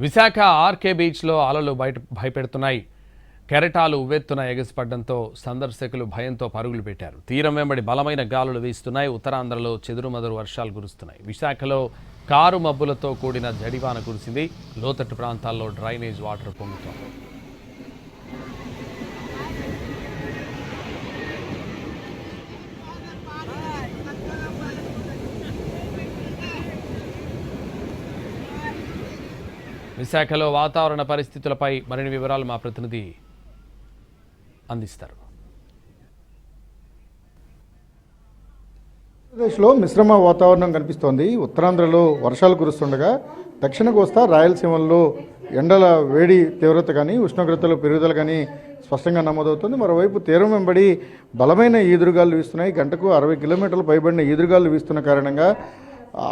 Visakha RK బీచ్లో అలలు భయపెడుతున్నాయి. కెరటాలు ఉవ్వెత్తున ఎగసిపడడంతో సందర్శకులు భయంతో పరుగులు పెట్టారు. తీరం వెంబడి బలమైన గాలులు వీస్తున్నాయి. ఉత్తరాంధ్రలో చెదురుమదురు వర్షాలు కురుస్తున్నాయి. విశాఖలో కారు మబ్బులతో కూడిన జడివాన కురిసింది. లోతట్టు ప్రాంతాల్లో డ్రైనేజ్ వాటర్ పొంగుతోంది. విశాఖలో వాతావరణ పరిస్థితులపై మరిన్ని వివరాలు మా ప్రతినిధి అందిస్తారు. ఆంధ్రప్రదేశ్లో మిశ్రమ వాతావరణం కనిపిస్తోంది. ఉత్తరాంధ్రలో వర్షాలు కురుస్తుండగా దక్షిణ కోస్తా రాయలసీమల్లో ఎండల వేడి తీవ్రత కానీ ఉష్ణోగ్రతల పెరుగుదల కానీ స్పష్టంగా నమోదవుతుంది. మరోవైపు తీరం వెంబడి బలమైన ఈదురుగాలు వీస్తున్నాయి. గంటకు 60 కిలోమీటర్లు పైబడిన ఈదురుగాలు వీస్తున్న కారణంగా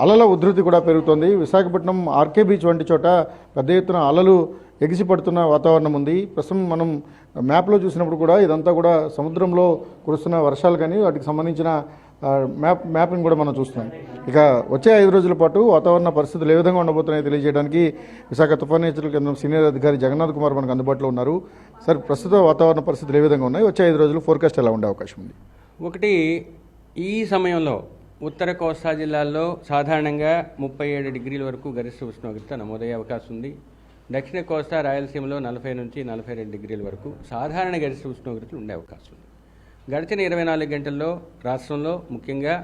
అలల ఉధృతి కూడా పెరుగుతోంది. విశాఖపట్నం ఆర్కే బీచ్ వంటి చోట పెద్ద ఎత్తున అలలు ఎగిసిపడుతున్న వాతావరణం ఉంది. ప్రస్తుతం మనం మ్యాప్లో చూసినప్పుడు కూడా ఇదంతా కూడా సముద్రంలో కురుస్తున్న వర్షాలు కానీ వాటికి సంబంధించిన మ్యాపింగ్ కూడా మనం చూస్తున్నాం. ఇక వచ్చే 5 రోజుల పాటు వాతావరణ పరిస్థితులు ఏ విధంగా ఉండబోతున్నాయో తెలియజేయడానికి విశాఖ తుఫాను హెచ్చరికల కేంద్రం సీనియర్ అధికారి జగన్నాథ్ కుమార్ మనకు అందుబాటులో ఉన్నారు. సార్, ప్రస్తుత వాతావరణ పరిస్థితులు ఏ విధంగా ఉన్నాయి? వచ్చే 5 రోజులు ఫోర్కాస్ట్ ఎలా ఉండే అవకాశం ఉంది? ఒకటి, ఈ సమయంలో ఉత్తర కోస్తా జిల్లాల్లో సాధారణంగా 37 డిగ్రీల వరకు గరిష్ట ఉష్ణోగ్రత నమోదయ్యే అవకాశం ఉంది. దక్షిణ కోస్తా రాయలసీమలో 40 నుంచి 42 డిగ్రీల వరకు సాధారణ గరిష్ట ఉష్ణోగ్రతలు ఉండే అవకాశం ఉంది. గడిచిన 24 గంటల్లో రాష్ట్రంలో ముఖ్యంగా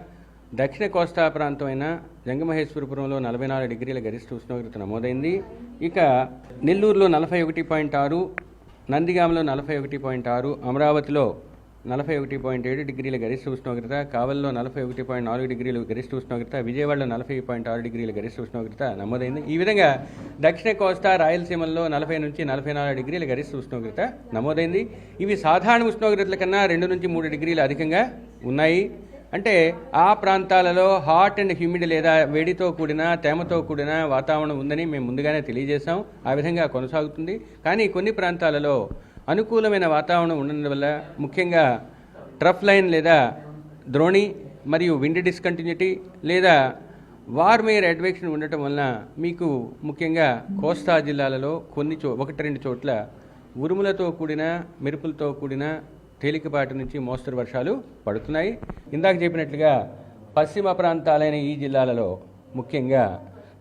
దక్షిణ కోస్తా ప్రాంతమైన జంగమహేశ్వరపురంలో 44 డిగ్రీల గరిష్ట ఉష్ణోగ్రత నమోదైంది. ఇక నెల్లూరులో 41.6, నందిగామలో 41.6, అమరావతిలో 41.7 డిగ్రీల గరిష్ట ఉష్ణోగ్రత, కావలిలో 41.4 డిగ్రీల గరిష్ట ఉష్ణోగ్రత, విజయవాడలో 40.6 డిగ్రీల గరిష్ట ఉష్ణోగ్రత నమోదైంది. ఈ విధంగా దక్షిణ కోస్తా రాయలసీమల్లో 40 నుంచి 44 డిగ్రీల గరిష్ట ఉష్ణోగ్రత నమోదైంది. ఇవి సాధారణ ఉష్ణోగ్రతల కన్నా 2 నుంచి 3 డిగ్రీలు అధికంగా ఉన్నాయి. అంటే ఆ ప్రాంతాలలో హాట్ అండ్ హ్యూమిడ్ లేదా వేడితో కూడిన తేమతో కూడిన వాతావరణం ఉందని మేము ముందుగానే తెలియజేశాం. ఆ విధంగా కొనసాగుతుంది. కానీ కొన్ని ప్రాంతాలలో అనుకూలమైన వాతావరణం ఉండడం వల్ల ముఖ్యంగా ట్రఫ్ లైన్ లేదా ద్రోణి మరియు విండ్ డిస్కంటిన్యూటీ లేదా వార్మ్ ఎయిర్ అడ్వెక్షన్ ఉండటం వలన మీకు ముఖ్యంగా కోస్తా జిల్లాలలో కొన్ని 1-2 చోట్ల ఉరుములతో కూడిన మెరుపులతో కూడిన తేలికపాటి నుంచి మోస్తరు వర్షాలు పడుతున్నాయి. ఇందాక చెప్పినట్లుగా పశ్చిమ ప్రాంతాలైన ఈ జిల్లాలలో ముఖ్యంగా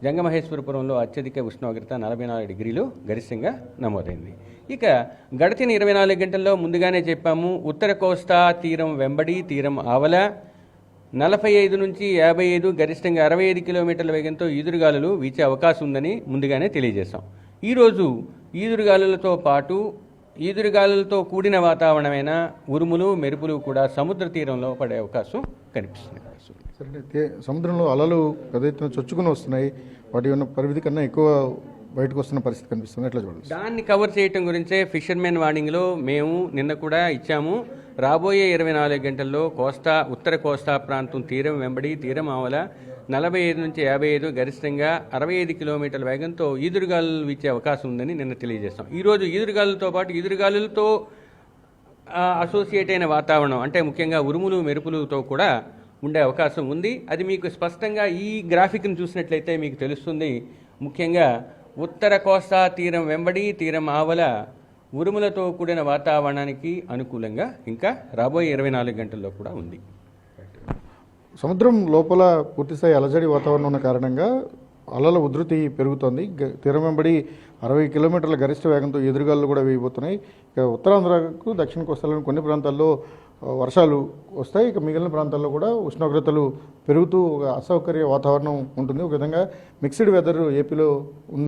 జంగమహేశ్వరపురంలో అత్యధిక ఉష్ణోగ్రత 44 డిగ్రీలు గరిష్టంగా నమోదైంది. ఇక గడిచిన 24 గంటల్లో ముందుగానే చెప్పాము, ఉత్తర కోస్తా తీరం వెంబడి తీరం ఆవల 45 నుంచి 55, గరిష్టంగా 65 కిలోమీటర్ల వేగంతో ఈదురుగాలులు వీచే అవకాశం ఉందని ముందుగానే తెలియజేశాం. ఈరోజు ఈదురుగాలులతో పాటు ఈదురుగాలులతో కూడిన వాతావరణమైన ఉరుములు మెరుపులు కూడా సముద్ర తీరంలో పడే అవకాశం కనిపిస్తుంది. సరే, సముద్రంలో అలలు పెద్ద ఎత్తున చొచ్చుకుని వస్తున్నాయి. వాటి ఉన్న పరిమితి కన్నా ఎక్కువ బయటకు వస్తున్న పరిస్థితి కనిపిస్తుంది. ఎట్లా చూడాలి? దాన్ని కవర్ చేయటం గురించే ఫిషర్మెన్ వార్నింగ్లో మేము నిన్న కూడా ఇచ్చాము. రాబోయే 24 గంటల్లో ఉత్తర కోస్తా ప్రాంతం తీరం వెంబడి తీరం ఆవల 45 నుంచి 55, గరిష్టంగా 65 కిలోమీటర్ల వేగంతో ఈదురుగాలులు వీచే అవకాశం ఉందని నిన్న తెలియజేస్తాం. ఈరోజు ఈదురుగాలులతో పాటు ఈదురుగాలులతో అసోసియేట్ అయిన వాతావరణం అంటే ముఖ్యంగా ఉరుములు మెరుపులతో కూడా ఉండే అవకాశం ఉంది. అది మీకు స్పష్టంగా ఈ గ్రాఫిక్ను చూసినట్లయితే మీకు తెలుస్తుంది. ముఖ్యంగా ఉత్తర కోస్తా తీరం వెంబడి తీరం ఆవల ఉరుములతో కూడిన వాతావరణానికి అనుకూలంగా ఇంకా రాబోయే 24 గంటల్లో కూడా ఉంది. సముద్రం లోపల పూర్తిస్థాయి అలజడి వాతావరణం ఉన్న కారణంగా అలల ఉధృతి పెరుగుతోంది. తీరం వెంబడి 60 కిలోమీటర్ల గరిష్ట వేగంతో ఎదురుగాలు కూడా వేయబోతున్నాయి. ఇక ఉత్తరాంధ్రకు దక్షిణ కోస్తాలోని కొన్ని ప్రాంతాల్లో వర్షాలు వస్తాయి. ఇక మిగిలిన ప్రాంతాల్లో కూడా ఉష్ణోగ్రతలు పెరుగుతూ ఒక అసౌకర్య వాతావరణం ఉంటుంది. ఒక విధంగా మిక్స్డ్ వెదర్ ఏపీలో ఉంది.